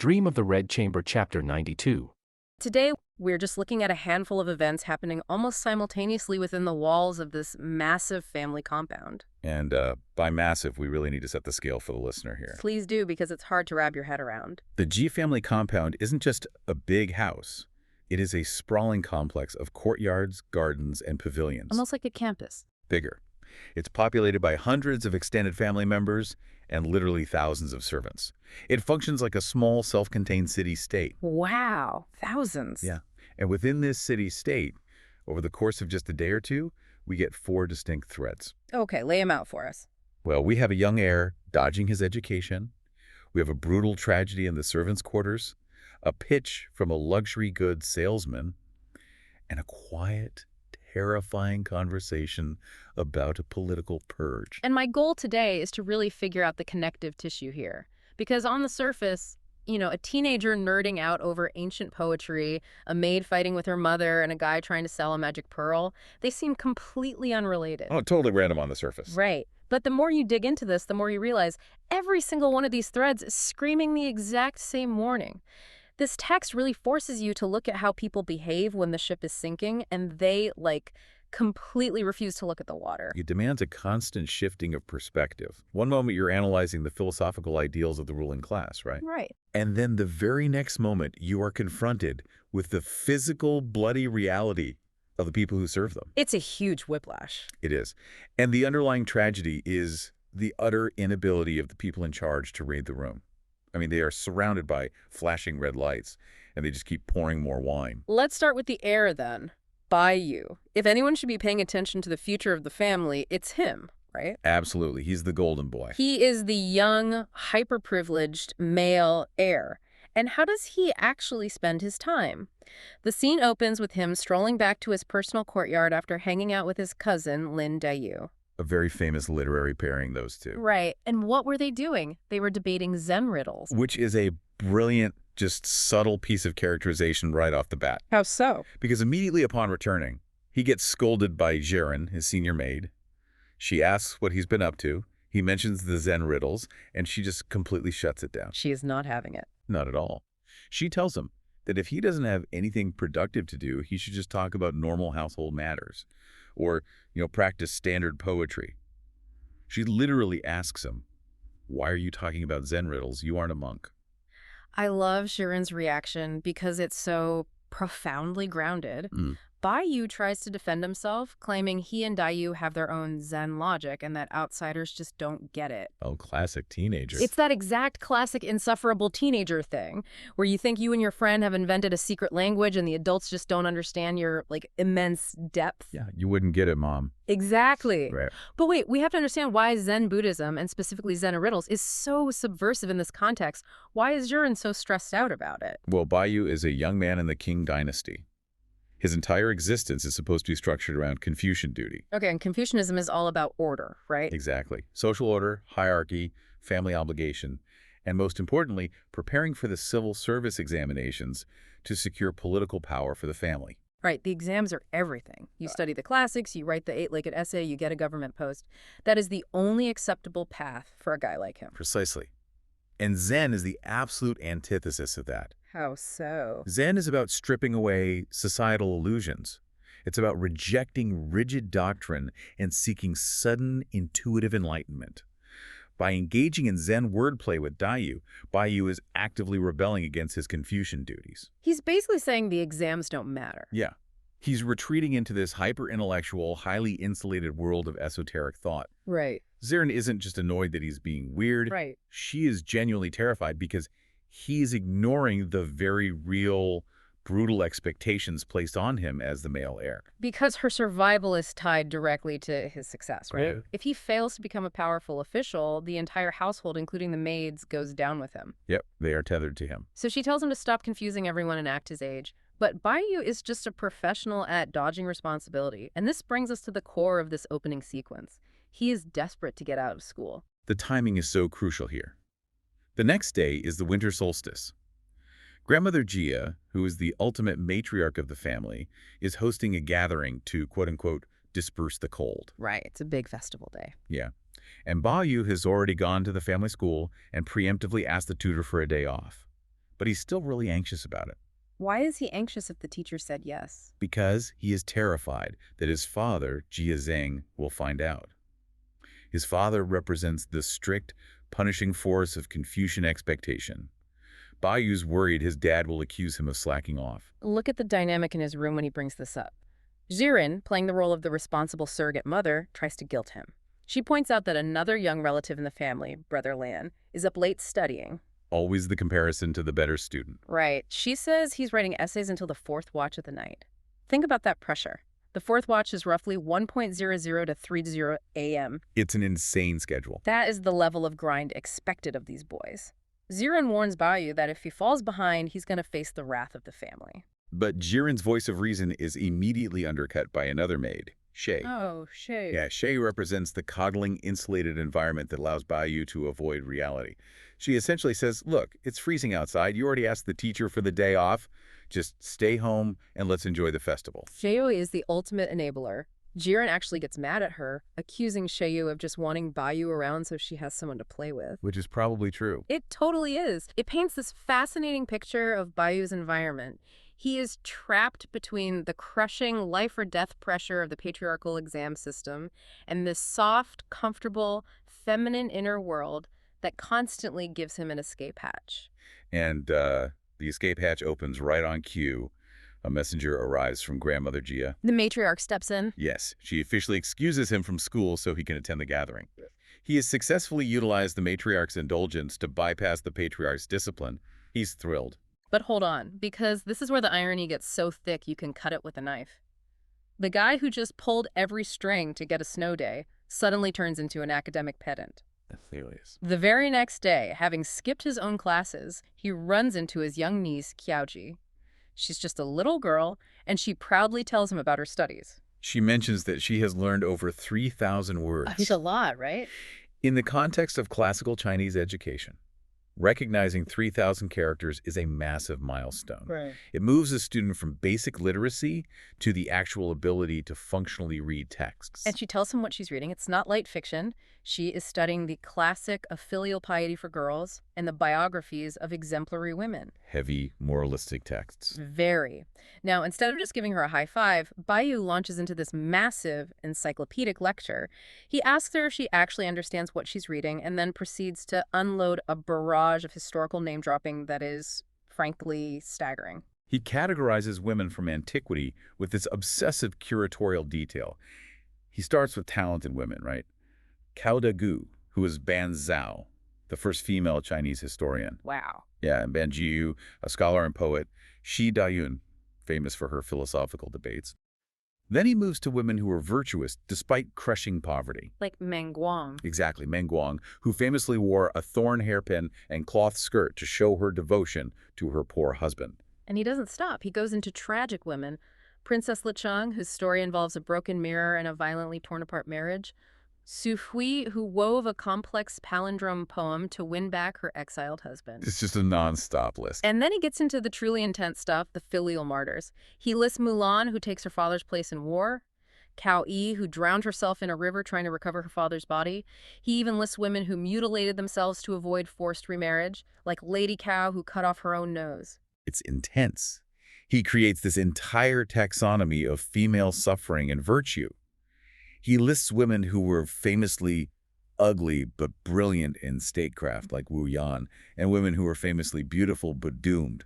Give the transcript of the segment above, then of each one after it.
Dream of the Red Chamber Chapter 92. Today, we're just looking at a handful of events happening almost simultaneously within the walls of this massive family compound. And by massive, we really need to set the scale for the listener here. Please do, because it's hard to wrap your head around. The G family compound isn't just a big house. It is a sprawling complex of courtyards, gardens, and pavilions. Almost like a campus. Bigger. It's populated by hundreds of extended family members and literally thousands of servants. It functions like a small, self-contained city-state. Wow, thousands. Yeah. And within this city-state, over the course of just a day or two, we get 4 distinct threads. Okay, lay them out for us. Well, we have a young heir dodging his education. We have a brutal tragedy in the servants' quarters, a pitch from a luxury goods salesman, and a quiet, terrifying conversation about a political purge. And my goal today is to really figure out the connective tissue here. Because on the surface, a teenager nerding out over ancient poetry, a maid fighting with her mother, and a guy trying to sell a magic pearl, they seem completely unrelated. Oh, totally random on the surface. Right. But the more you dig into this, the more you realize every single one of these threads is screaming the exact same warning. This text really forces you to look at how people behave when the ship is sinking, and they, completely refuse to look at the water. It demands a constant shifting of perspective. One moment you're analyzing the philosophical ideals of the ruling class, right? Right. And then the very next moment you are confronted with the physical, bloody reality of the people who serve them. It's a huge whiplash. It is. And the underlying tragedy is the utter inability of the people in charge to read the room. I mean, they are surrounded by flashing red lights, and they just keep pouring more wine. Let's start with the heir, then. Bai-Yu. If anyone should be paying attention to the future of the family, it's him, right? Absolutely. He's the golden boy. He is the young, hyper-privileged male heir. And how does he actually spend his time? The scene opens with him strolling back to his personal courtyard after hanging out with his cousin, Lin Dayu. A very famous literary pairing, those two. Right. And what were they doing? They were debating Zen riddles. Which is a brilliant, just subtle piece of characterization right off the bat. How so? Because immediately upon returning, he gets scolded by Jiren, his senior maid. She asks what he's been up to. He mentions the Zen riddles, and she just completely shuts it down. She is not having it. Not at all. She tells him that if he doesn't have anything productive to do, he should just talk about normal household matters. Or, practice standard poetry. She literally asks him, "Why are you talking about Zen riddles? You aren't a monk." I love Jiren's reaction because it's so profoundly grounded. Bai-Yu tries to defend himself, claiming he and Dayu have their own Zen logic and that outsiders just don't get it. Oh, classic teenager. It's that exact classic insufferable teenager thing, where you think you and your friend have invented a secret language and the adults just don't understand your, immense depth. Yeah, you wouldn't get it, Mom. Exactly. Right. But wait, we have to understand why Zen Buddhism, and specifically Zen riddles, is so subversive in this context. Why is Jiren so stressed out about it? Well, Bai-Yu is a young man in the Qing dynasty. His entire existence is supposed to be structured around Confucian duty. Okay, and Confucianism is all about order, right? Exactly. Social order, hierarchy, family obligation, and most importantly, preparing for the civil service examinations to secure political power for the family. Right, the exams are everything. You study the classics, you write the 8-legged essay, you get a government post. That is the only acceptable path for a guy like him. Precisely. And Zen is the absolute antithesis of that. How so? Zen is about stripping away societal illusions. It's about rejecting rigid doctrine and seeking sudden, intuitive enlightenment. By engaging in Zen wordplay with Dayu, Bai-Yu is actively rebelling against his Confucian duties. He's basically saying the exams don't matter. Yeah. He's retreating into this hyper-intellectual, highly insulated world of esoteric thought. Right. Zirin isn't just annoyed that he's being weird. Right. She is genuinely terrified because he's ignoring the very real, brutal expectations placed on him as the male heir. Because her survival is tied directly to his success, right? Yeah. If he fails to become a powerful official, the entire household, including the maids, goes down with him. Yep, they are tethered to him. So she tells him to stop confusing everyone and act his age. But Bai-Yu is just a professional at dodging responsibility. And this brings us to the core of this opening sequence. He is desperate to get out of school. The timing is so crucial here. The next day is the winter solstice. Grandmother Jia, who is the ultimate matriarch of the family, is hosting a gathering to, quote-unquote, disperse the cold. Right, it's a big festival day. Yeah. And Bai-Yu has already gone to the family school and preemptively asked the tutor for a day off. but he's still really anxious about it. Why is he anxious if the teacher said yes? Because he is terrified that his father, Xifeng, will find out. His father represents the strict, punishing force of Confucian expectation. Bayu's worried his dad will accuse him of slacking off. Look at the dynamic in his room when he brings this up. Jiren, playing the role of the responsible surrogate mother, tries to guilt him. She points out that another young relative in the family, Brother Lan, is up late studying. Always the comparison to the better student. Right. She says he's writing essays until the fourth watch of the night. Think about that pressure. The fourth watch is roughly 1:00 to 3:00 a.m. It's an insane schedule. That is the level of grind expected of these boys. Ziren warns Bayu that if he falls behind, he's going to face the wrath of the family. But Jiren's voice of reason is immediately undercut by another maid, Shay. Oh, Shay. Yeah, Shay represents the coddling, insulated environment that allows Bayu to avoid reality. She essentially says, look, it's freezing outside. You already asked the teacher for the day off. Just stay home and let's enjoy the festival. Shayu is the ultimate enabler. Jiren actually gets mad at her, accusing Shayu of just wanting Bayu around so she has someone to play with. Which is probably true. It totally is. It paints this fascinating picture of Bayu's environment. He is trapped between the crushing life or death pressure of the patriarchal exam system and this soft, comfortable, feminine inner world that constantly gives him an escape hatch. And the escape hatch opens right on cue. A messenger arrives from grandmother Jia. The matriarch steps in. Yes, she officially excuses him from school so he can attend the gathering. He has successfully utilized the matriarch's indulgence to bypass the patriarch's discipline. He's thrilled. But hold on, because this is where the irony gets so thick you can cut it with a knife. The guy who just pulled every string to get a snow day suddenly turns into an academic pedant. Serious. The very next day, having skipped his own classes, he runs into his young niece, Qiaoji. She's just a little girl, and she proudly tells him about her studies. She mentions that she has learned over 3,000 words. It's a lot, right? In the context of classical Chinese education, recognizing 3,000 characters is a massive milestone. Right. It moves a student from basic literacy to the actual ability to functionally read texts. And she tells him what she's reading. It's not light fiction. She is studying the classic of filial piety for girls and the biographies of exemplary women. Heavy, moralistic texts. Very. Now, instead of just giving her a high five, Bayu launches into this massive encyclopedic lecture. He asks her if she actually understands what she's reading and then proceeds to unload a barrage of historical name-dropping that is, frankly, staggering. He categorizes women from antiquity with this obsessive curatorial detail. He starts with talented women, right? Cao Dagu, who is Ban Zhao, the first female Chinese historian. Wow. Yeah, and Ban Jiu, a scholar and poet. Shi Dayun, famous for her philosophical debates. Then he moves to women who were virtuous despite crushing poverty. Like Meng Guang. Exactly, Meng Guang, who famously wore a thorn hairpin and cloth skirt to show her devotion to her poor husband. And he doesn't stop. He goes into tragic women. Princess Licheng, whose story involves a broken mirror and a violently torn-apart marriage. Su Hui, who wove a complex palindrome poem to win back her exiled husband. It's just a non-stop list. And then he gets into the truly intense stuff, the filial martyrs. He lists Mulan, who takes her father's place in war. Cao Yi, who drowned herself in a river trying to recover her father's body. He even lists women who mutilated themselves to avoid forced remarriage, like Lady Cao, who cut off her own nose. It's intense. He creates this entire taxonomy of female suffering and virtue. He lists women who were famously ugly but brilliant in statecraft, like Wu Yan, and women who were famously beautiful but doomed,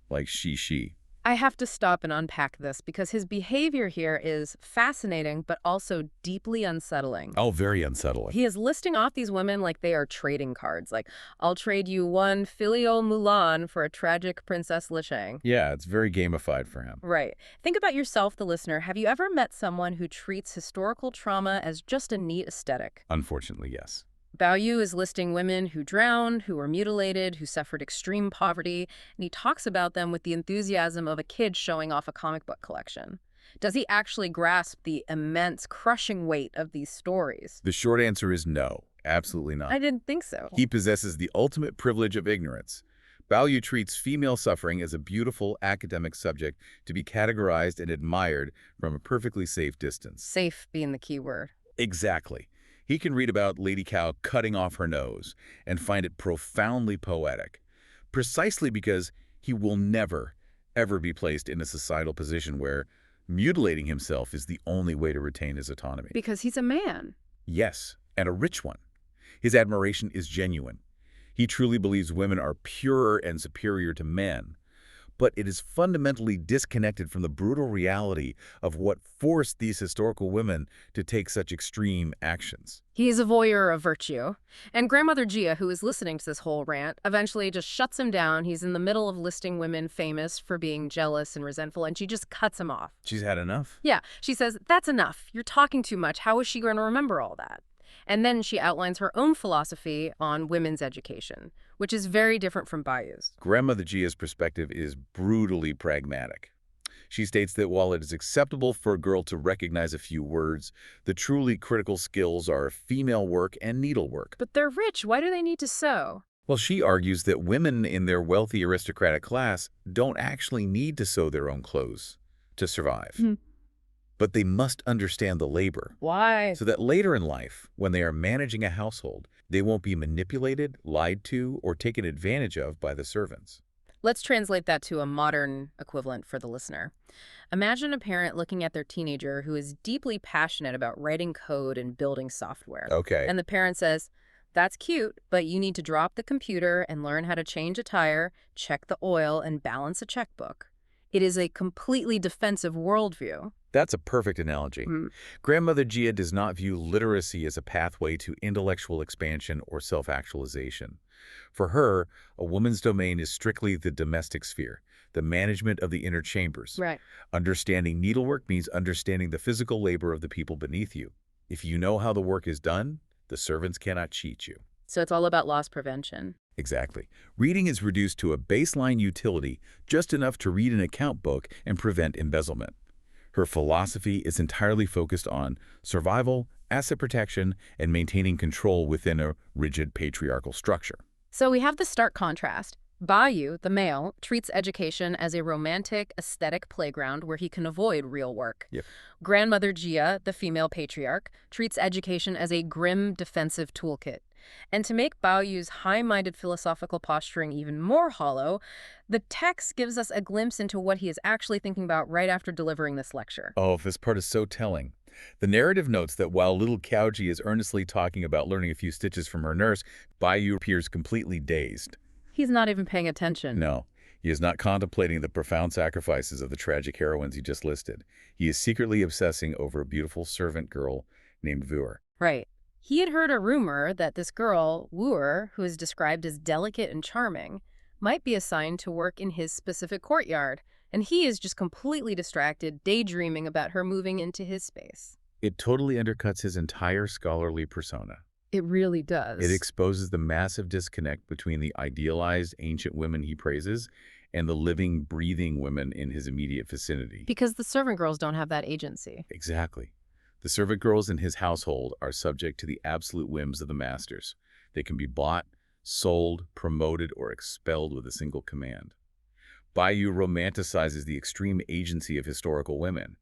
like Shi. I have to stop and unpack this because his behavior here is fascinating but also deeply unsettling. Oh, very unsettling. He is listing off these women like they are trading cards. Like, I'll trade you one filial Mulan for a tragic Princess Licheng. Yeah, it's very gamified for him. Right. Think about yourself, the listener. Have you ever met someone who treats historical trauma as just a neat aesthetic? Unfortunately, yes. Bao Yu is listing women who drowned, who were mutilated, who suffered extreme poverty, and he talks about them with the enthusiasm of a kid showing off a comic book collection. Does he actually grasp the immense, crushing weight of these stories? The short answer is no, absolutely not. I didn't think so. He possesses the ultimate privilege of ignorance. Bao Yu treats female suffering as a beautiful academic subject to be categorized and admired from a perfectly safe distance. Safe being the key word. Exactly. He can read about Lady Cao cutting off her nose and find it profoundly poetic. precisely because he will never, ever be placed in a societal position where mutilating himself is the only way to retain his autonomy. Because he's a man. Yes, and a rich one. His admiration is genuine. He truly believes women are purer and superior to men, but it is fundamentally disconnected from the brutal reality of what forced these historical women to take such extreme actions. He's a voyeur of virtue. And Grandmother Gia, who is listening to this whole rant, eventually just shuts him down. He's in the middle of listing women famous for being jealous and resentful, and she just cuts him off. She's had enough? Yeah, she says, "That's enough. You're talking too much. How is she going to remember all that?" And then she outlines her own philosophy on women's education, which is very different from Bayou's. Grandmother Gia's perspective is brutally pragmatic. She states that while it is acceptable for a girl to recognize a few words, the truly critical skills are female work and needlework. But they're rich. Why do they need to sew? Well, she argues that women in their wealthy aristocratic class don't actually need to sew their own clothes to survive. But they must understand the labor. Why? So that later in life, when they are managing a household, they won't be manipulated, lied to, or taken advantage of by the servants. Let's translate that to a modern equivalent for the listener. Imagine a parent looking at their teenager who is deeply passionate about writing code and building software. Okay. And the parent says, "That's cute, but you need to drop the computer and learn how to change a tire, check the oil, and balance a checkbook." It is a completely defensive worldview. That's a perfect analogy. Grandmother Gia does not view literacy as a pathway to intellectual expansion or self-actualization. For her, a woman's domain is strictly the domestic sphere, the management of the inner chambers. Right. Understanding needlework means understanding the physical labor of the people beneath you. If you know how the work is done, the servants cannot cheat you. So it's all about loss prevention. Exactly. Reading is reduced to a baseline utility, just enough to read an account book and prevent embezzlement. Her philosophy is entirely focused on survival, asset protection, and maintaining control within a rigid patriarchal structure. So we have the stark contrast. Bayou, the male, treats education as a romantic, aesthetic playground where he can avoid real work. Yep. Grandmother Gia, the female patriarch, treats education as a grim, defensive toolkit. And to make Bayou's high-minded philosophical posturing even more hollow, the text gives us a glimpse into what he is actually thinking about right after delivering this lecture. Oh, this part is so telling. The narrative notes that while little Kauji is earnestly talking about learning a few stitches from her nurse, Bayou appears completely dazed. He's not even paying attention. No, he is not contemplating the profound sacrifices of the tragic heroines he just listed. He is secretly obsessing over a beautiful servant girl named Vuer. Right. He had heard a rumor that this girl, Wuer, who is described as delicate and charming, might be assigned to work in his specific courtyard, and he is just completely distracted, daydreaming about her moving into his space. It totally undercuts his entire scholarly persona. It really does. It exposes the massive disconnect between the idealized ancient women he praises and the living, breathing women in his immediate vicinity. Because the servant girls don't have that agency. Exactly. The servant girls in his household are subject to the absolute whims of the masters. They can be bought, sold, promoted, or expelled with a single command. Bayou romanticizes the extreme agency of historical women,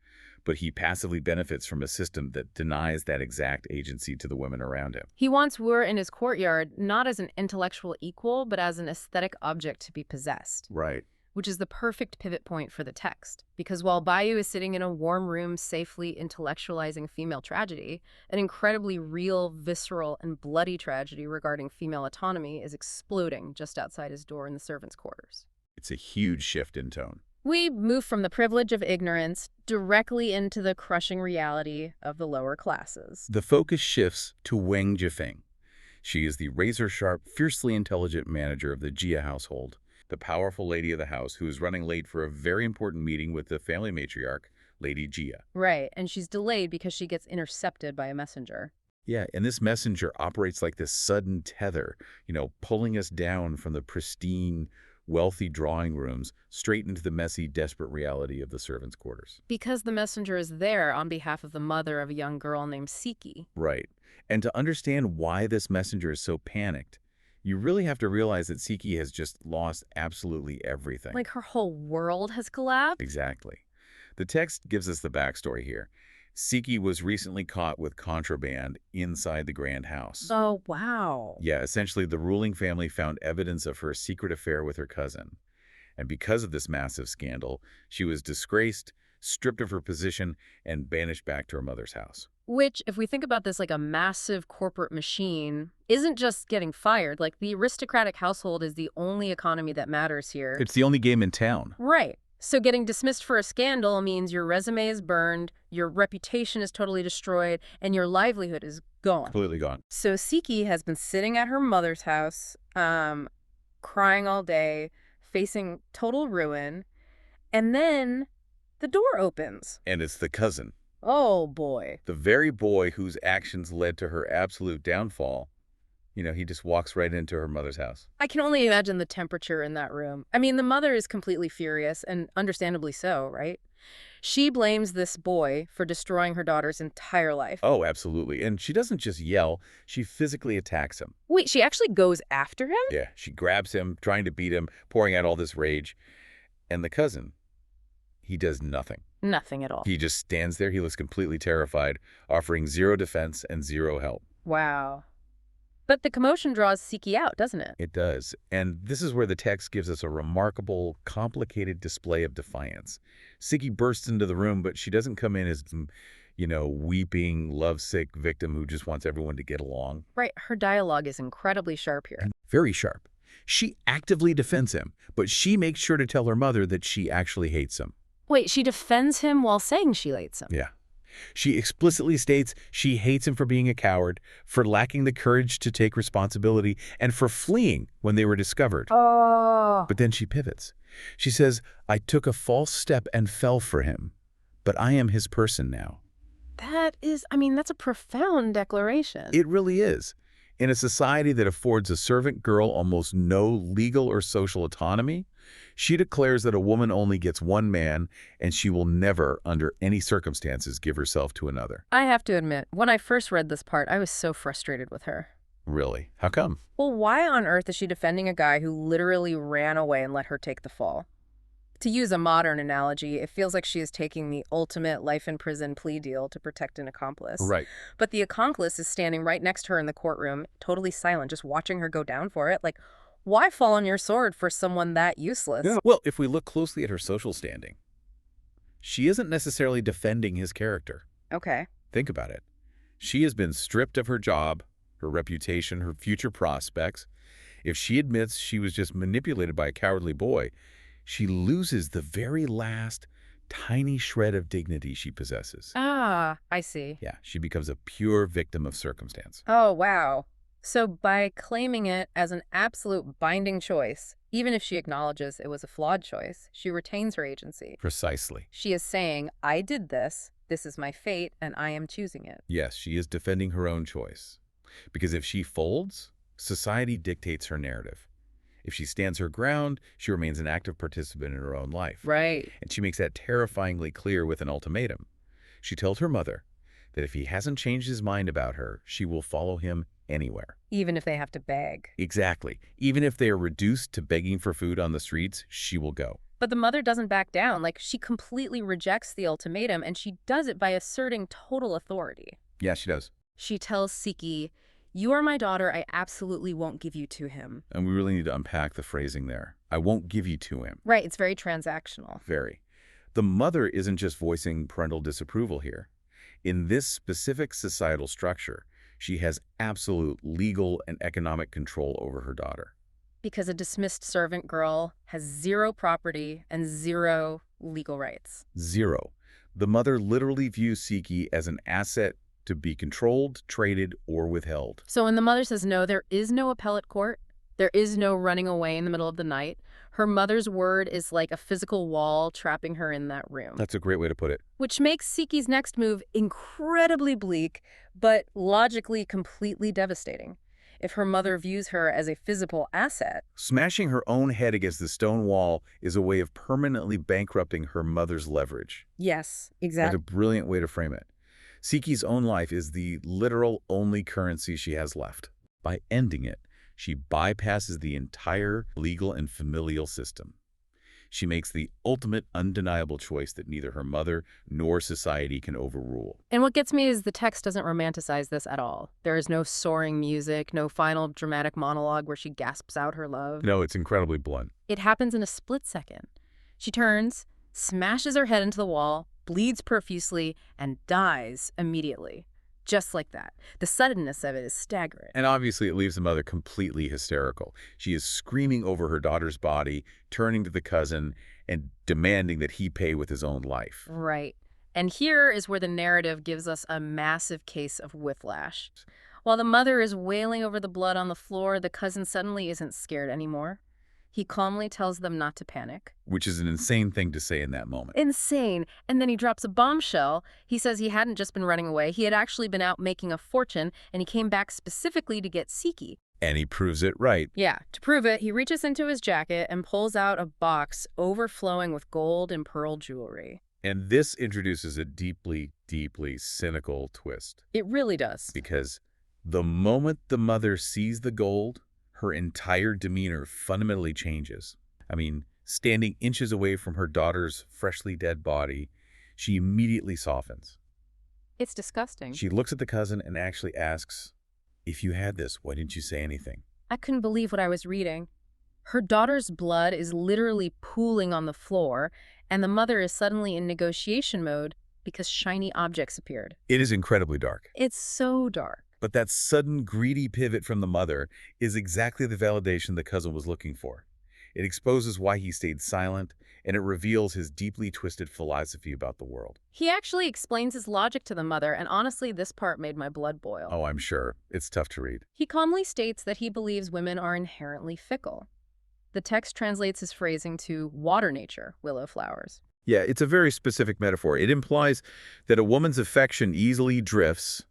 but he passively benefits from a system that denies that exact agency to the women around him. He wants Wuer in his courtyard not as an intellectual equal, but as an aesthetic object to be possessed. Right. Which is the perfect pivot point for the text. Because while Bayou is sitting in a warm room safely intellectualizing female tragedy, an incredibly real, visceral, and bloody tragedy regarding female autonomy is exploding just outside his door in the servants' quarters. It's a huge shift in tone. We move from the privilege of ignorance directly into the crushing reality of the lower classes. The focus shifts to Wang Xifeng. She is the razor-sharp, fiercely intelligent manager of the Jia household, the powerful lady of the house who is running late for a very important meeting with the family matriarch, Lady Jia. Right, and she's delayed because she gets intercepted by a messenger. Yeah, and this messenger operates like this sudden tether, pulling us down from the pristine, wealthy drawing rooms straight into the messy, desperate reality of the servants' quarters. Because the messenger is there on behalf of the mother of a young girl named Siki. Right. And to understand why this messenger is so panicked, you really have to realize that Siki has just lost absolutely everything. Like her whole world has collapsed? Exactly. The text gives us the backstory here. Siki was recently caught with contraband inside the grand house. Oh, wow. Yeah, essentially the ruling family found evidence of her secret affair with her cousin. And because of this massive scandal, she was disgraced, stripped of her position, and banished back to her mother's house. Which, if we think about this like a massive corporate machine, isn't just getting fired. Like, the aristocratic household is the only economy that matters here. It's the only game in town. Right. So getting dismissed for a scandal means your resume is burned, your reputation is totally destroyed, and your livelihood is gone. Completely gone. So Siki has been sitting at her mother's house, crying all day, facing total ruin, and then the door opens. And it's the cousin. Oh, boy. The very boy whose actions led to her absolute downfall. He just walks right into her mother's house. I can only imagine the temperature in that room. I mean, the mother is completely furious, and understandably so, right? She blames this boy for destroying her daughter's entire life. Oh, absolutely. And she doesn't just yell, she physically attacks him. Wait, she actually goes after him? Yeah, she grabs him, trying to beat him, pouring out all this rage. And the cousin, he does nothing. Nothing at all. He just stands there. He looks completely terrified, offering zero defense and zero help. Wow. But the commotion draws Siki out, doesn't it? It does. And this is where the text gives us a remarkable, complicated display of defiance. Siki bursts into the room, but she doesn't come in as, weeping, lovesick victim who just wants everyone to get along. Right. Her dialogue is incredibly sharp here. Very sharp. She actively defends him, but she makes sure to tell her mother that she actually hates him. Wait, she defends him while saying she hates him? Yeah. She explicitly states she hates him for being a coward, for lacking the courage to take responsibility, and for fleeing when they were discovered. Oh. But then she pivots. She says, "I took a false step and fell for him, but I am his person now." That's a profound declaration. It really is. In a society that affords a servant girl almost no legal or social autonomy, she declares that a woman only gets one man, and she will never, under any circumstances, give herself to another. I have to admit, when I first read this part, I was so frustrated with her. Really? How come? Well, why on earth is she defending a guy who literally ran away and let her take the fall? To use a modern analogy, it feels like she is taking the ultimate life-in-prison plea deal to protect an accomplice. Right. But the accomplice is standing right next to her in the courtroom, totally silent, just watching her go down for it. Like, why fall on your sword for someone that useless? Yeah. Well, if we look closely at her social standing, she isn't necessarily defending his character. Okay. Think about it. She has been stripped of her job, her reputation, her future prospects. If she admits she was just manipulated by a cowardly boy, she loses the very last tiny shred of dignity she possesses. Ah, I see. Yeah, she becomes a pure victim of circumstance. Oh, wow. So by claiming it as an absolute binding choice, even if she acknowledges it was a flawed choice, she retains her agency. Precisely. She is saying, I did this is my fate, and I am choosing it. Yes, she is defending her own choice. Because if she folds, society dictates her narrative. If she stands her ground, she remains an active participant in her own life. Right. And she makes that terrifyingly clear with an ultimatum. She tells her mother that if he hasn't changed his mind about her, she will follow him anywhere. Even if they have to beg. Exactly. Even if they are reduced to begging for food on the streets, she will go. But the mother doesn't back down. Like, she completely rejects the ultimatum, and she does it by asserting total authority. Yeah, she does. She tells Siki, you are my daughter, I absolutely won't give you to him. And we really need to unpack the phrasing there. I won't give you to him. Right, it's very transactional. Very. The mother isn't just voicing parental disapproval here. In this specific societal structure, she has absolute legal and economic control over her daughter. Because a dismissed servant girl has zero property and zero legal rights. Zero. The mother literally views Siki as an asset to be controlled, traded, or withheld. So when the mother says no, there is no appellate court. There is no running away in the middle of the night. Her mother's word is like a physical wall trapping her in that room. That's a great way to put it. Which makes Siki's next move incredibly bleak, but logically completely devastating. If her mother views her as a physical asset, Smashing her own head against the stone wall is a way of permanently bankrupting her mother's leverage. yes, That's a brilliant way to frame it. Siki's own life is the literal only currency she has left. By ending it, she bypasses the entire legal and familial system. She makes the ultimate undeniable choice that neither her mother nor society can overrule. And what gets me is the text doesn't romanticize this at all. There is no soaring music, no final dramatic monologue where she gasps out her love. No, it's incredibly blunt. It happens in a split second. She turns, smashes her head into the wall, bleeds profusely, and dies immediately. Just like that. The suddenness of it is staggering. And obviously it leaves the mother completely hysterical. She is screaming over her daughter's body, turning to the cousin, and demanding that he pay with his own life. Right. And here is where the narrative gives us a massive case of whiplash. While the mother is wailing over the blood on the floor, the cousin suddenly isn't scared anymore. He calmly tells them not to panic. Which is an insane thing to say in that moment. Insane. And then he drops a bombshell. He says he hadn't just been running away. He had actually been out making a fortune, and he came back specifically to get Siki. And he proves it right. Yeah, to prove it, he reaches into his jacket and pulls out a box overflowing with gold and pearl jewelry. And this introduces a deeply, deeply cynical twist. It really does. Because the moment the mother sees the gold, her entire demeanor fundamentally changes. I mean, standing inches away from her daughter's freshly dead body, she immediately softens. It's disgusting. She looks at the cousin and actually asks, "If you had this, why didn't you say anything?" I couldn't believe what I was reading. Her daughter's blood is literally pooling on the floor, and the mother is suddenly in negotiation mode because shiny objects appeared. It is incredibly dark. It's so dark. But that sudden greedy pivot from the mother is exactly the validation the cousin was looking for. It exposes why he stayed silent, and it reveals his deeply twisted philosophy about the world. He actually explains his logic to the mother, and honestly, this part made my blood boil. Oh, I'm sure. It's tough to read. He calmly states that he believes women are inherently fickle. The text translates his phrasing to water nature, willow flowers. Yeah, it's a very specific metaphor. It implies that a woman's affection easily drifts,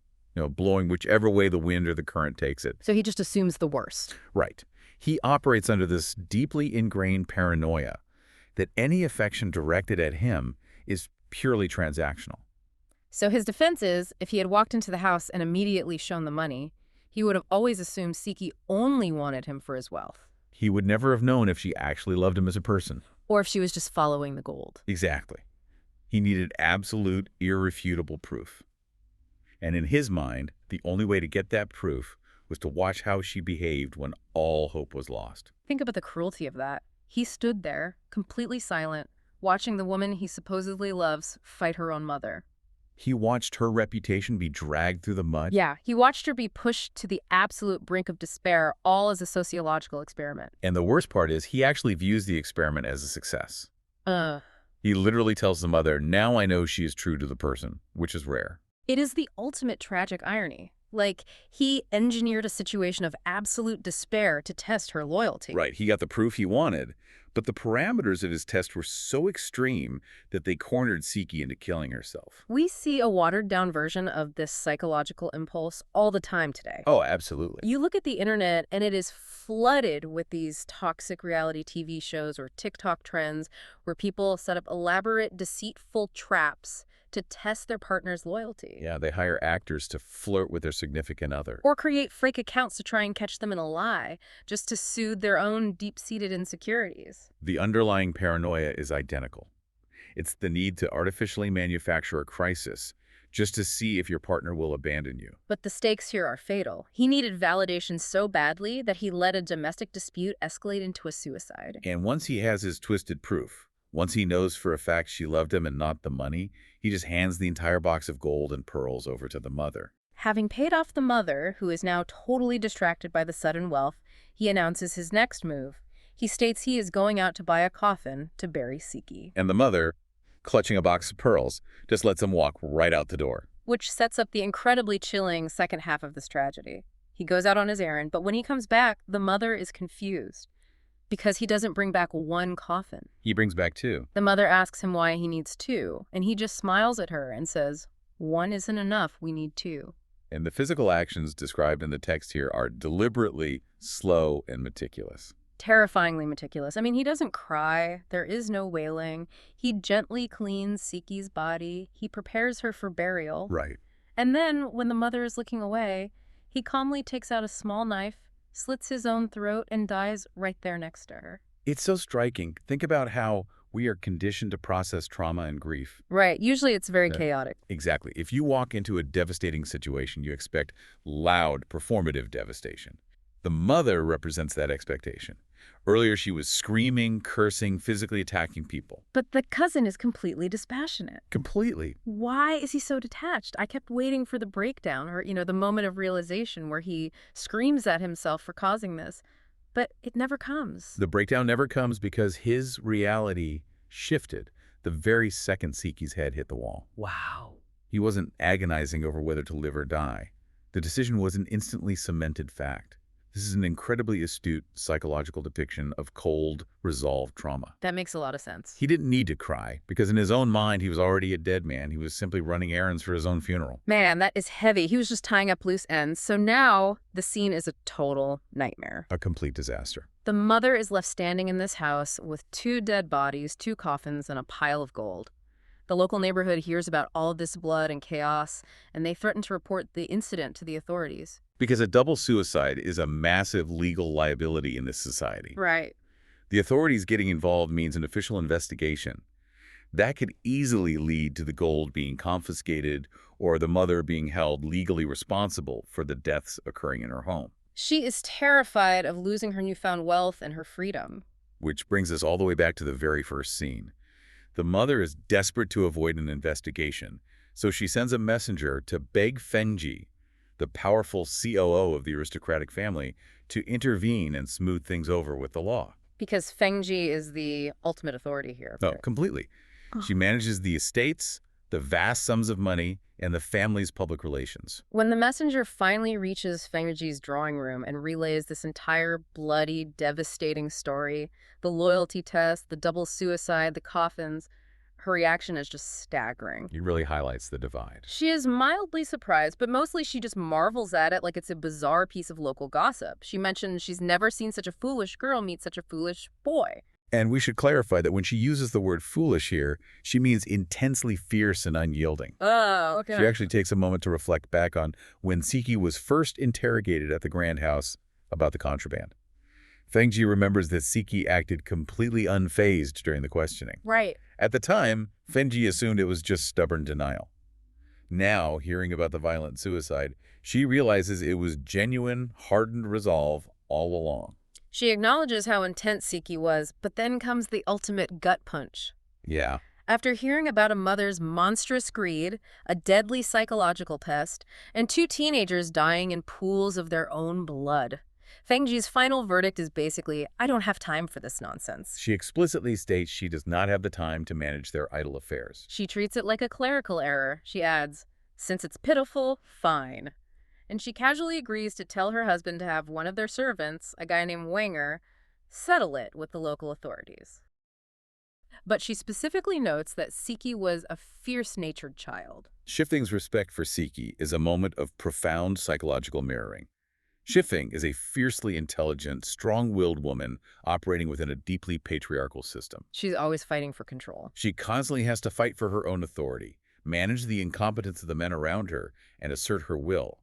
blowing whichever way the wind or the current takes it. So he just assumes the worst. Right. He operates under this deeply ingrained paranoia that any affection directed at him is purely transactional. So his defense is, if he had walked into the house and immediately shown the money, he would have always assumed Siki only wanted him for his wealth. He would never have known if she actually loved him as a person. Or if she was just following the gold. Exactly. He needed absolute, irrefutable proof. And in his mind, the only way to get that proof was to watch how she behaved when all hope was lost. Think about the cruelty of that. He stood there, completely silent, watching the woman he supposedly loves fight her own mother. He watched her reputation be dragged through the mud. Yeah, he watched her be pushed to the absolute brink of despair, all as a sociological experiment. And the worst part is, he actually views the experiment as a success. He literally tells the mother, "Now I know she is true to the person," which is rare. It is the ultimate tragic irony. Like, he engineered a situation of absolute despair to test her loyalty. Right, he got the proof he wanted, but the parameters of his test were so extreme that they cornered Siki into killing herself. We see a watered-down version of this psychological impulse all the time today. Oh, absolutely. You look at the internet, and it is flooded with these toxic reality TV shows or TikTok trends where people set up elaborate, deceitful traps to test their partner's loyalty. Yeah, they hire actors to flirt with their significant other. Or create fake accounts to try and catch them in a lie, just to soothe their own deep-seated insecurities. The underlying paranoia is identical. It's the need to artificially manufacture a crisis just to see if your partner will abandon you. But the stakes here are fatal. He needed validation so badly that he let a domestic dispute escalate into a suicide. And once he has his twisted proof, once he knows for a fact she loved him and not the money, he just hands the entire box of gold and pearls over to the mother. Having paid off the mother, who is now totally distracted by the sudden wealth, he announces his next move. He states he is going out to buy a coffin to bury Siki. And the mother, clutching a box of pearls, just lets him walk right out the door. Which sets up the incredibly chilling second half of this tragedy. He goes out on his errand, but when he comes back, the mother is confused because he doesn't bring back one coffin. He brings back two. The mother asks him why he needs two, and he just smiles at her and says, "One isn't enough, we need two." And the physical actions described in the text here are deliberately slow and meticulous. Terrifyingly meticulous. I mean, he doesn't cry. There is no wailing. He gently cleans Siki's body. He prepares her for burial. Right. And then, when the mother is looking away, he calmly takes out a small knife, slits his own throat, and dies right there next to her. It's so striking. Think about how we are conditioned to process trauma and grief. Right. Usually it's very Yeah. chaotic. Exactly. If you walk into a devastating situation, you expect loud, performative devastation. The mother represents that expectation. Earlier, she was screaming, cursing, physically attacking people. But the cousin is completely dispassionate. Completely. Why is he so detached? I kept waiting for the breakdown or, the moment of realization where he screams at himself for causing this. But it never comes. The breakdown never comes because his reality shifted the very second Siki's head hit the wall. Wow. He wasn't agonizing over whether to live or die. The decision was an instantly cemented fact. This is an incredibly astute psychological depiction of cold, resolved trauma. That makes a lot of sense. He didn't need to cry, because in his own mind, he was already a dead man. He was simply running errands for his own funeral. Man, that is heavy. He was just tying up loose ends. So now the scene is a total nightmare. A complete disaster. The mother is left standing in this house with 2 dead bodies, 2 coffins, and a pile of gold. The local neighborhood hears about all of this blood and chaos, and they threaten to report the incident to the authorities. Because a double suicide is a massive legal liability in this society. Right. The authorities getting involved means an official investigation. That could easily lead to the gold being confiscated or the mother being held legally responsible for the deaths occurring in her home. She is terrified of losing her newfound wealth and her freedom. Which brings us all the way back to the very first scene. The mother is desperate to avoid an investigation, so she sends a messenger to beg Fengji, the powerful COO of the aristocratic family, to intervene and smooth things over with the law. Because Fengji is the ultimate authority here. No, completely. She manages the estates, the vast sums of money, and the family's public relations. When the messenger finally reaches Fengji's drawing room and relays this entire bloody, devastating story, the loyalty test, the double suicide, the coffins, her reaction is just staggering. It really highlights the divide. She is mildly surprised, but mostly she just marvels at it like it's a bizarre piece of local gossip. She mentions she's never seen such a foolish girl meet such a foolish boy. And we should clarify that when she uses the word foolish here, she means intensely fierce and unyielding. Oh, okay. She actually takes a moment to reflect back on when Siki was first interrogated at the Grand House about the contraband. Fengji remembers that Siki acted completely unfazed during the questioning. Right. At the time, Fengji assumed it was just stubborn denial. Now, hearing about the violent suicide, she realizes it was genuine, hardened resolve all along. She acknowledges how intense Siki was, but then comes the ultimate gut punch. Yeah. After hearing about a mother's monstrous greed, a deadly psychological test, and 2 teenagers dying in pools of their own blood, Fengji's final verdict is basically, I don't have time for this nonsense. She explicitly states she does not have the time to manage their idle affairs. She treats it like a clerical error. She adds, since it's pitiful, fine. And she casually agrees to tell her husband to have one of their servants, a guy named Wang, settle it with the local authorities. But she specifically notes that Siki was a fierce-natured child. Xifeng's respect for Siki is a moment of profound psychological mirroring. Xifeng is a fiercely intelligent, strong-willed woman operating within a deeply patriarchal system. She's always fighting for control. She constantly has to fight for her own authority, manage the incompetence of the men around her, and assert her will.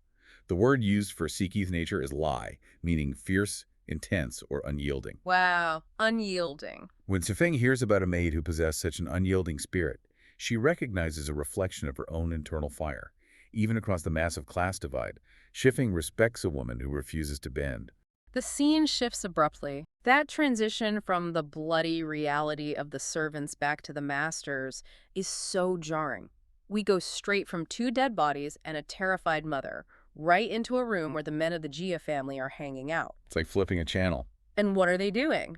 The word used for Siki's nature is lai, meaning fierce, intense, or unyielding. Wow, unyielding. When Xifeng hears about a maid who possessed such an unyielding spirit, she recognizes a reflection of her own internal fire. Even across the massive class divide, Xifeng respects a woman who refuses to bend. The scene shifts abruptly. That transition from the bloody reality of the servants back to the masters is so jarring. We go straight from 2 dead bodies and a terrified mother, right into a room where the men of the Jia family are hanging out. It's like flipping a channel. And what are they doing?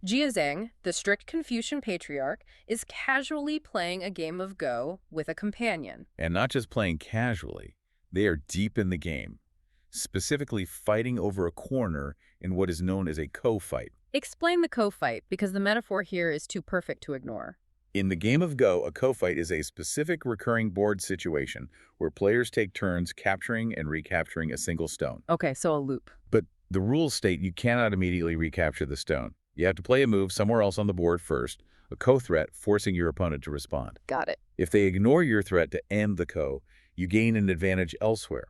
Jia Zheng, the strict Confucian patriarch, is casually playing a game of Go with a companion. And not just playing casually, they are deep in the game, specifically fighting over a corner in what is known as a co-fight. Explain the co-fight, because the metaphor here is too perfect to ignore. In the game of Go, a co-fight is a specific recurring board situation where players take turns capturing and recapturing a single stone. Okay, so a loop. But the rules state you cannot immediately recapture the stone. You have to play a move somewhere else on the board first, a co-threat forcing your opponent to respond. Got it. If they ignore your threat to end the co, you gain an advantage elsewhere.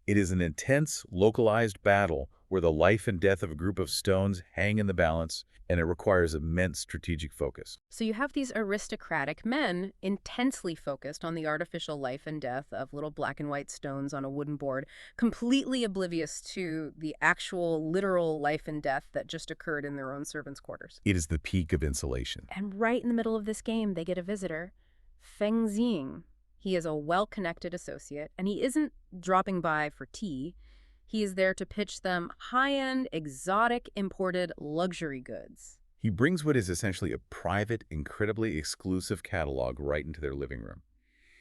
It is an intense, localized battle where the life and death of a group of stones hang in the balance, and it requires immense strategic focus. So you have these aristocratic men intensely focused on the artificial life and death of little black and white stones on a wooden board, completely oblivious to the actual literal life and death that just occurred in their own servants' quarters. It is the peak of insulation. And right in the middle of this game, they get a visitor, Feng Xing. He is a well-connected associate, and he isn't dropping by for tea. He is there to pitch them high-end, exotic, imported luxury goods. He brings what is essentially a private, incredibly exclusive catalog right into their living room.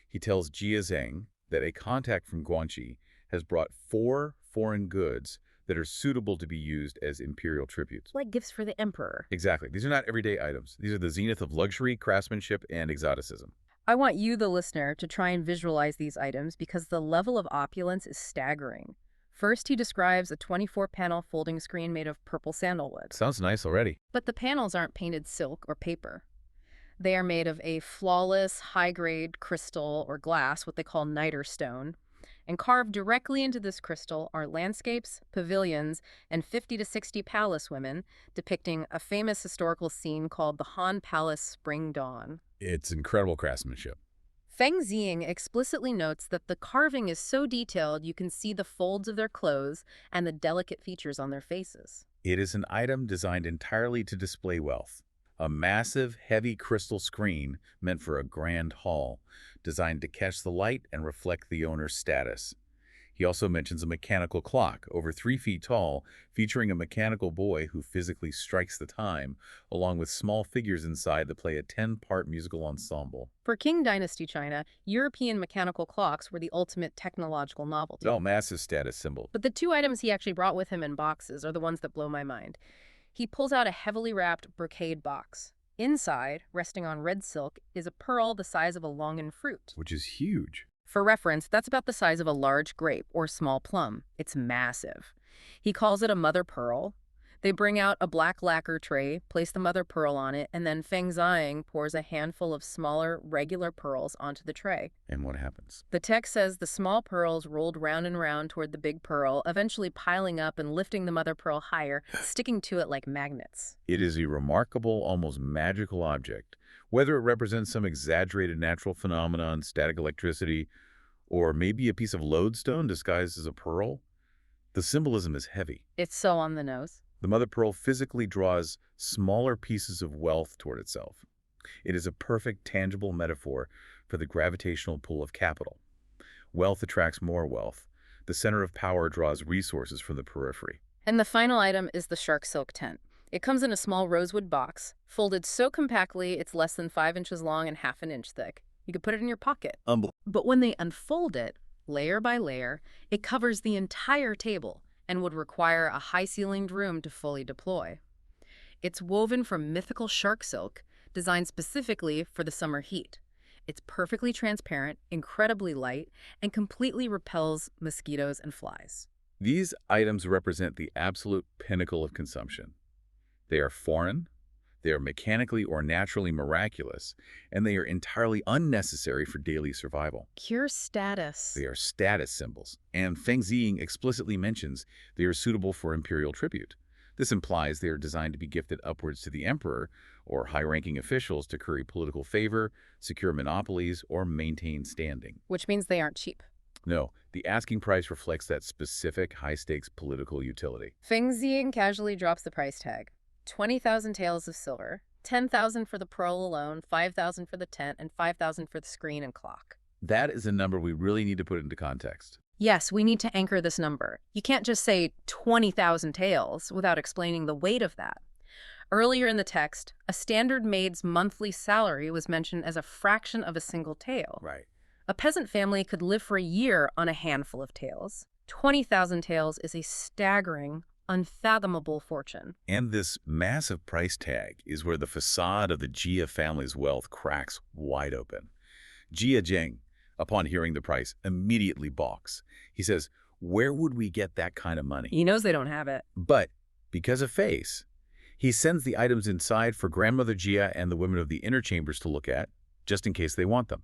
He tells Xifeng that a contact from Guangxi has brought 4 foreign goods that are suitable to be used as imperial tributes. Like gifts for the emperor. Exactly. These are not everyday items. These are the zenith of luxury, craftsmanship, and exoticism. I want you, the listener, to try and visualize these items because the level of opulence is staggering. First, he describes a 24-panel folding screen made of purple sandalwood. Sounds nice already. But the panels aren't painted silk or paper. They are made of a flawless, high-grade crystal or glass, what they call niter stone. And carved directly into this crystal are landscapes, pavilions, and 50 to 60 palace women depicting a famous historical scene called the Han Palace Spring Dawn. It's incredible craftsmanship. Feng Xing explicitly notes that the carving is so detailed you can see the folds of their clothes and the delicate features on their faces. It is an item designed entirely to display wealth. A massive, heavy crystal screen meant for a grand hall, designed to catch the light and reflect the owner's status. He also mentions a mechanical clock, over 3 feet tall, featuring a mechanical boy who physically strikes the time, along with small figures inside that play a 10-part musical ensemble. For Qing Dynasty China, European mechanical clocks were the ultimate technological novelty. Oh, massive status symbol. But the 2 items he actually brought with him in boxes are the ones that blow my mind. He pulls out a heavily wrapped brocade box. Inside, resting on red silk, is a pearl the size of a longan fruit. Which is huge. For reference, that's about the size of a large grape or small plum. It's massive. He calls it a mother pearl. They bring out a black lacquer tray, place the mother pearl on it, and then Feng Xing pours a handful of smaller, regular pearls onto the tray. And what happens? The text says the small pearls rolled round and round toward the big pearl, eventually piling up and lifting the mother pearl higher, sticking to it like magnets. It is a remarkable, almost magical object. Whether it represents some exaggerated natural phenomenon, static electricity, or maybe a piece of lodestone disguised as a pearl, the symbolism is heavy. It's so on the nose. The mother pearl physically draws smaller pieces of wealth toward itself. It is a perfect, tangible metaphor for the gravitational pull of capital. Wealth attracts more wealth. The center of power draws resources from the periphery. And the final item is the shark silk tent. It comes in a small rosewood box, folded so compactly it's less than 5 inches long and half an inch thick. You could put it in your pocket. But when they unfold it, layer by layer, it covers the entire table and would require a high-ceilinged room to fully deploy. It's woven from mythical shark silk, designed specifically for the summer heat. It's perfectly transparent, incredibly light, and completely repels mosquitoes and flies. These items represent the absolute pinnacle of consumption. They are foreign, they are mechanically or naturally miraculous, and they are entirely unnecessary for daily survival. Pure status. They are status symbols, and Feng Xing explicitly mentions they are suitable for imperial tribute. This implies they are designed to be gifted upwards to the emperor or high-ranking officials to curry political favor, secure monopolies, or maintain standing. Which means they aren't cheap. No, the asking price reflects that specific high-stakes political utility. Feng Xing casually drops the price tag. 20,000 taels of silver, 10,000 for the pearl alone, 5,000 for the tent, and 5,000 for the screen and clock. That is a number we really need to put into context. Yes, we need to anchor this number. You can't just say 20,000 taels without explaining the weight of that. Earlier in the text, a standard maid's monthly salary was mentioned as a fraction of a single tael. Right. A peasant family could live for a year on a handful of taels. 20,000 taels is a staggering, unfathomable fortune. And this massive price tag is where the facade of the Jia family's wealth cracks wide open. Xifeng, upon hearing the price, immediately balks. He says, "Where would we get that kind of money?" He knows they don't have it. But because of face, he sends the items inside for grandmother Jia and the women of the inner chambers to look at, just in case they want them.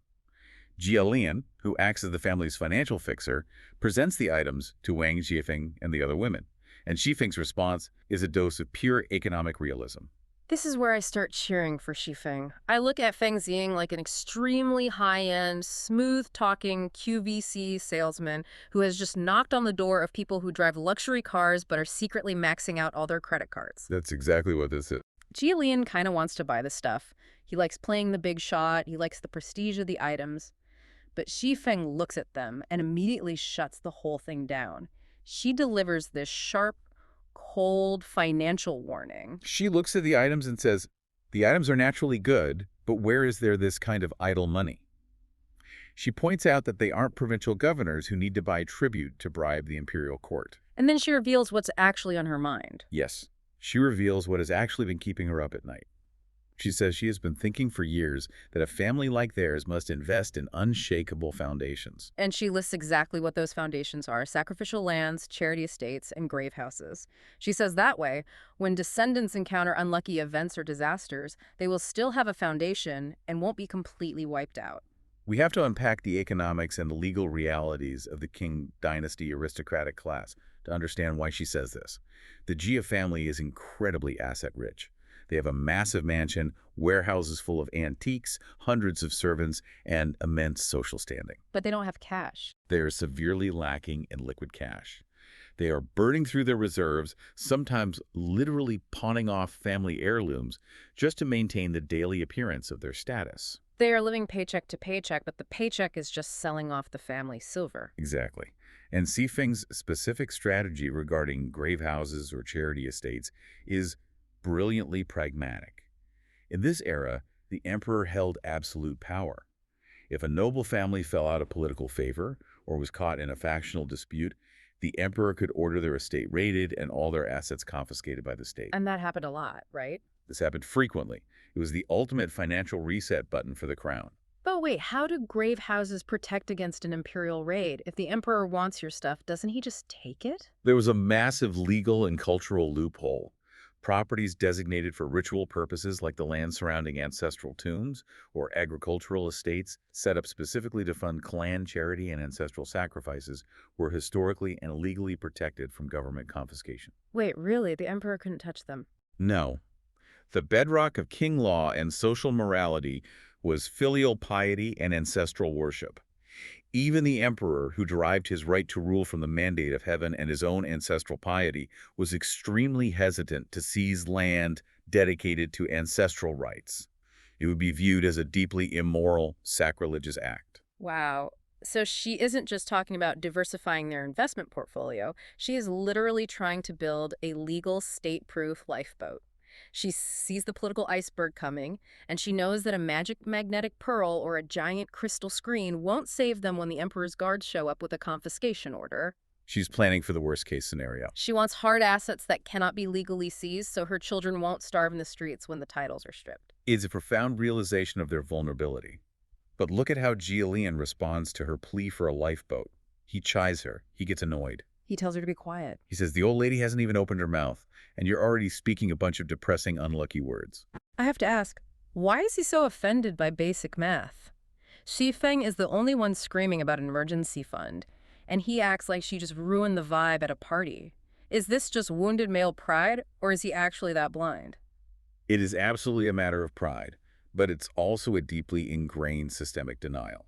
Jia, who acts as the family's financial fixer, presents the items to Wang, Xifeng, and the other women, and Xifeng's response is a dose of pure economic realism. This is where I start cheering for Xifeng. I look at Feng Xing like an extremely high-end, smooth-talking QVC salesman who has just knocked on the door of people who drive luxury cars but are secretly maxing out all their credit cards. That's exactly what this is. Jia kind of wants to buy the stuff. He likes playing the big shot. He likes the prestige of the items. But Xifeng looks at them and immediately shuts the whole thing down. She delivers this sharp, cold financial warning. She looks at the items and says, the items are naturally good, but where is there this kind of idle money? She points out that they aren't provincial governors who need to buy tribute to bribe the imperial court. And then she reveals what's actually on her mind. Yes, she reveals what has actually been keeping her up at night. She says she has been thinking for years that a family like theirs must invest in unshakable foundations. And she lists exactly what those foundations are: sacrificial lands, charity estates, and grave houses. She says that way, when descendants encounter unlucky events or disasters, they will still have a foundation and won't be completely wiped out. We have to unpack the economics and the legal realities of the Qing dynasty aristocratic class to understand why she says this. The Jia family is incredibly asset-rich. They have a massive mansion, warehouses full of antiques, hundreds of servants, and immense social standing. But they don't have cash. They are severely lacking in liquid cash. They are burning through their reserves, sometimes literally pawning off family heirlooms just to maintain the daily appearance of their status. They are living paycheck to paycheck, but the paycheck is just selling off the family silver. Exactly. And Xifeng's specific strategy regarding grave houses or charity estates is brilliantly pragmatic. In this era, the emperor held absolute power. If a noble family fell out of political favor or was caught in a factional dispute, the emperor could order their estate raided and all their assets confiscated by the state. And that happened a lot, right? This happened frequently. It was the ultimate financial reset button for the crown. But wait, how do grave houses protect against an imperial raid? If the emperor wants your stuff, doesn't he just take it? There was a massive legal and cultural loophole. Properties designated for ritual purposes like the land surrounding ancestral tombs or agricultural estates set up specifically to fund clan charity and ancestral sacrifices were historically and legally protected from government confiscation. Wait, really? The emperor couldn't touch them? No. The bedrock of Qing law and social morality was filial piety and ancestral worship. Even the emperor, who derived his right to rule from the mandate of heaven and his own ancestral piety, was extremely hesitant to seize land dedicated to ancestral rites. It would be viewed as a deeply immoral, sacrilegious act. Wow. So she isn't just talking about diversifying their investment portfolio. She is literally trying to build a legal, state-proof lifeboat. She sees the political iceberg coming, and she knows that a magic magnetic pearl or a giant crystal screen won't save them when the emperor's guards show up with a confiscation order. She's planning for the worst-case scenario. She wants hard assets that cannot be legally seized so her children won't starve in the streets when the titles are stripped. It's a profound realization of their vulnerability. But look at how Jia responds to her plea for a lifeboat. He chides her. He gets annoyed. He tells her to be quiet. He says, the old lady hasn't even opened her mouth, and you're already speaking a bunch of depressing, unlucky words. I have to ask, why is he so offended by basic math? Xifeng is the only one screaming about an emergency fund, and he acts like she just ruined the vibe at a party. Is this just wounded male pride, or is he actually that blind? It is absolutely a matter of pride, but it's also a deeply ingrained systemic denial.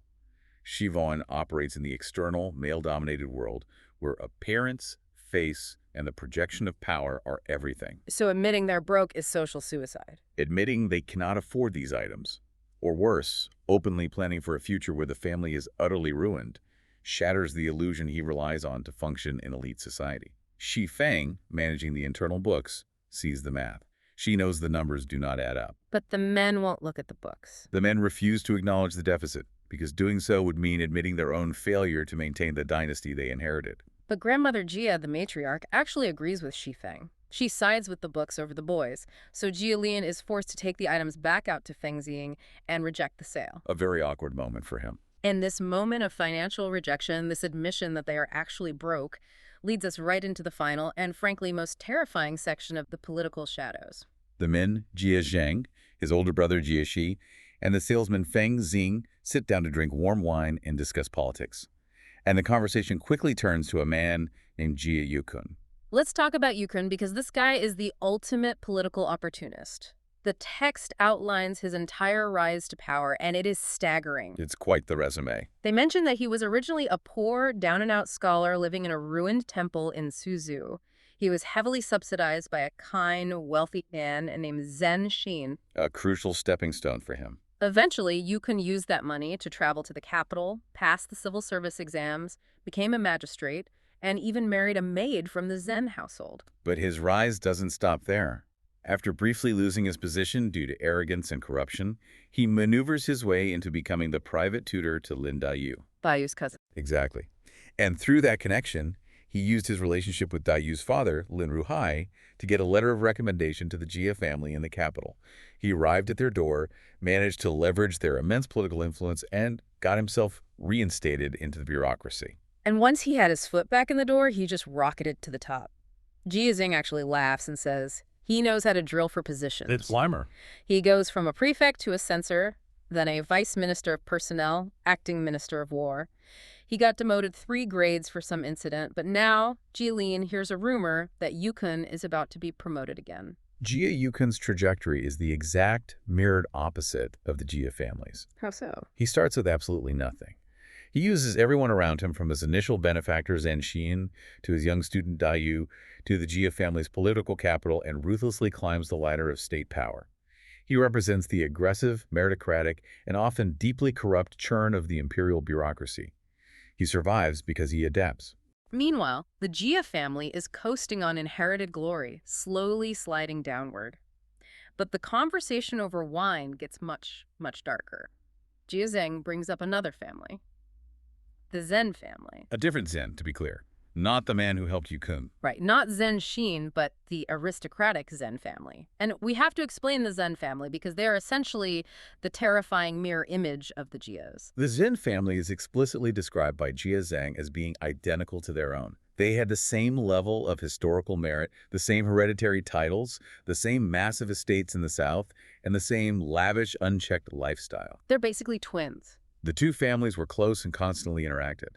Xifeng operates in the external, male-dominated world where appearance, face, and the projection of power are everything. So admitting they're broke is social suicide. Admitting they cannot afford these items, or worse, openly planning for a future where the family is utterly ruined, shatters the illusion he relies on to function in elite society. Xifeng, managing the internal books, sees the math. She knows the numbers do not add up. But the men won't look at the books. The men refuse to acknowledge the deficit, because doing so would mean admitting their own failure to maintain the dynasty they inherited. But Grandmother Jia, the matriarch, actually agrees with Xifeng. She sides with the books over the boys, so Jia is forced to take the items back out to Feng Xing and reject the sale. A very awkward moment for him. And this moment of financial rejection, this admission that they are actually broke, leads us right into the final and, frankly, most terrifying section of the political shadows. The men, Jia Zheng, his older brother Jia Shi, and the salesman Feng Xing sit down to drink warm wine and discuss politics. And the conversation quickly turns to a man named Jia Yukun. Let's talk about Yukun because this guy is the ultimate political opportunist. The text outlines his entire rise to power, and it is staggering. It's quite the resume. They mention that he was originally a poor, down-and-out scholar living in a ruined temple in Suzhou. He was heavily subsidized by a kind, wealthy man named Zhen Xin. A crucial stepping stone for him. Eventually, Yukun used that money to travel to the capital, pass the civil service exams, became a magistrate, and even married a maid from the Zhen household. But his rise doesn't stop there. After briefly losing his position due to arrogance and corruption, he maneuvers his way into becoming the private tutor to Lin Daiyu. Dayu's cousin. Exactly. And through that connection, he used his relationship with Dayu's father, Lin Ruhai, to get a letter of recommendation to the Jia family in the capital. He arrived at their door, managed to leverage their immense political influence, and got himself reinstated into the bureaucracy. And once he had his foot back in the door, he just rocketed to the top. Jia Xing actually laughs and says he knows how to drill for positions. It's Slimer. He goes from a prefect to a censor, then a vice minister of personnel, acting minister of war. He got demoted 3 grades for some incident, but now Jilin hears a rumor that Yukun is about to be promoted again. Jia Yukun's trajectory is the exact mirrored opposite of the Jia family's. How so? He starts with absolutely nothing. He uses everyone around him, from his initial benefactor Zhen Xin to his young student Daiyu to the Jia family's political capital, and ruthlessly climbs the ladder of state power. He represents the aggressive, meritocratic, and often deeply corrupt churn of the imperial bureaucracy. He survives because he adapts. Meanwhile, the Jia family is coasting on inherited glory, slowly sliding downward. But the conversation over wine gets much, much darker. Jia Zheng brings up another family. The Zhen family. A different Zhen, to be clear. Not the man who helped Yukun. Right, not Zhen Xin, but the aristocratic Zhen family. And we have to explain the Zhen family because they are essentially the terrifying mirror image of the Jias. The Zhen family is explicitly described by Jia Zhang as being identical to their own. They had the same level of historical merit, the same hereditary titles, the same massive estates in the south, and the same lavish, unchecked lifestyle. They're basically twins. The two families were close and constantly interacted.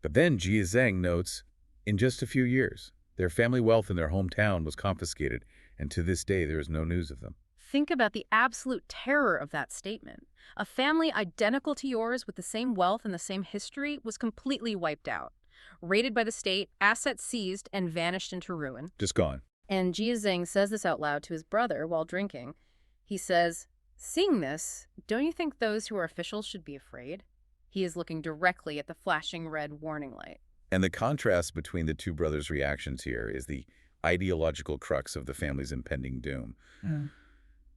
But then Jia Zhang notes, in just a few years, their family wealth in their hometown was confiscated, and to this day there is no news of them. Think about the absolute terror of that statement. A family identical to yours with the same wealth and the same history was completely wiped out. Raided by the state, assets seized, and vanished into ruin. Just gone. And Jia Zhang says this out loud to his brother while drinking. He says, "Seeing this, don't you think those who are officials should be afraid?" He is looking directly at the flashing red warning light. And the contrast between the two brothers' reactions here is the ideological crux of the family's impending doom.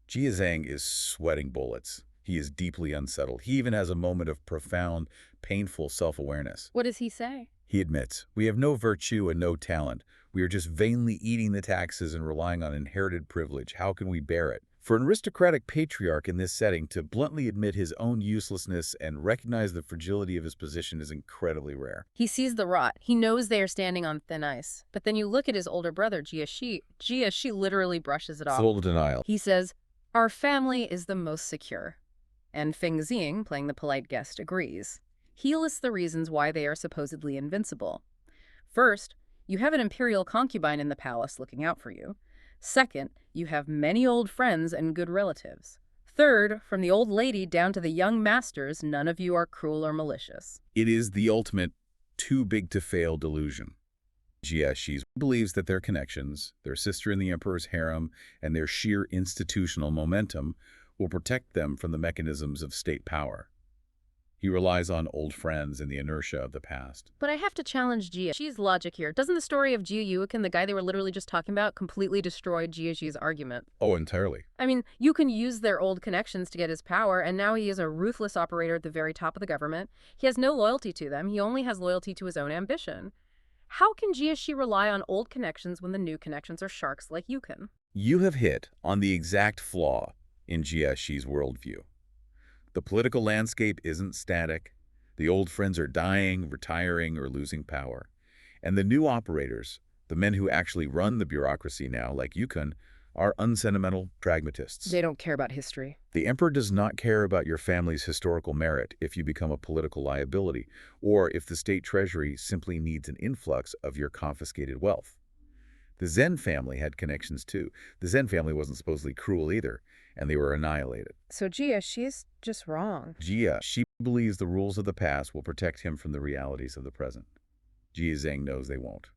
Jia Zhang is sweating bullets. He is deeply unsettled. He even has a moment of profound, painful self-awareness. What does he say? He admits, "We have no virtue and no talent. We are just vainly eating the taxes and relying on inherited privilege. How can we bear it?" For an aristocratic patriarch in this setting to bluntly admit his own uselessness and recognize the fragility of his position is incredibly rare. He sees the rot. He knows they are standing on thin ice. But then you look at his older brother, Jia Shi literally brushes it off. Full denial. He says, "Our family is the most secure." And Feng Xing, playing the polite guest, agrees. He lists the reasons why they are supposedly invincible. First, you have an imperial concubine in the palace looking out for you. Second, you have many old friends and good relatives. Third, from the old lady down to the young masters, none of you are cruel or malicious. It is the ultimate too-big-to-fail delusion. Jia Shi believes that their connections, their sister in the emperor's harem, and their sheer institutional momentum will protect them from the mechanisms of state power. He relies on old friends and the inertia of the past. But I have to challenge Jia Shi's logic here. Doesn't the story of Jia Yukin, the guy they were literally just talking about, completely destroy Jia Shi's argument? Oh, entirely. I mean, you can use their old connections to get his power, and now he is a ruthless operator at the very top of the government. He has no loyalty to them. He only has loyalty to his own ambition. How can Jia Shi rely on old connections when the new connections are sharks like Yukin? You have hit on the exact flaw in Jia Shi's worldview. The political landscape isn't static. The old friends are dying, retiring, or losing power. And the new operators, the men who actually run the bureaucracy now, like Yukun, are unsentimental pragmatists. They don't care about history. The emperor does not care about your family's historical merit if you become a political liability, or if the state treasury simply needs an influx of your confiscated wealth. The Zhen family had connections too. The Zhen family wasn't supposedly cruel either, and they were annihilated. So Jia, she's just wrong. Jia, she believes the rules of the past will protect him from the realities of the present. Jia Zheng knows they won't.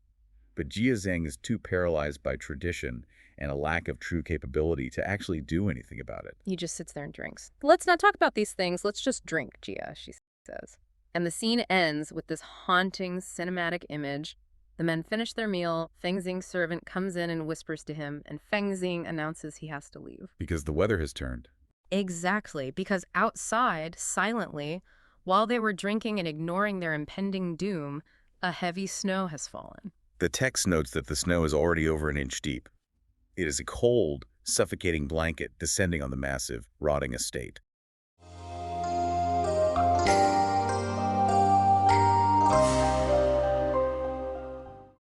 But Jia Zheng is too paralyzed by tradition and a lack of true capability to actually do anything about it. He just sits there and drinks. Let's not talk about these things. Let's just drink, Jia, she says. And the scene ends with this haunting cinematic image. The men finish their meal, Feng Xing's servant comes in and whispers to him, and Feng Xing announces he has to leave. Because the weather has turned. Exactly, because outside, silently, while they were drinking and ignoring their impending doom, a heavy snow has fallen. The text notes that the snow is already over an inch deep. It is a cold, suffocating blanket descending on the massive, rotting estate.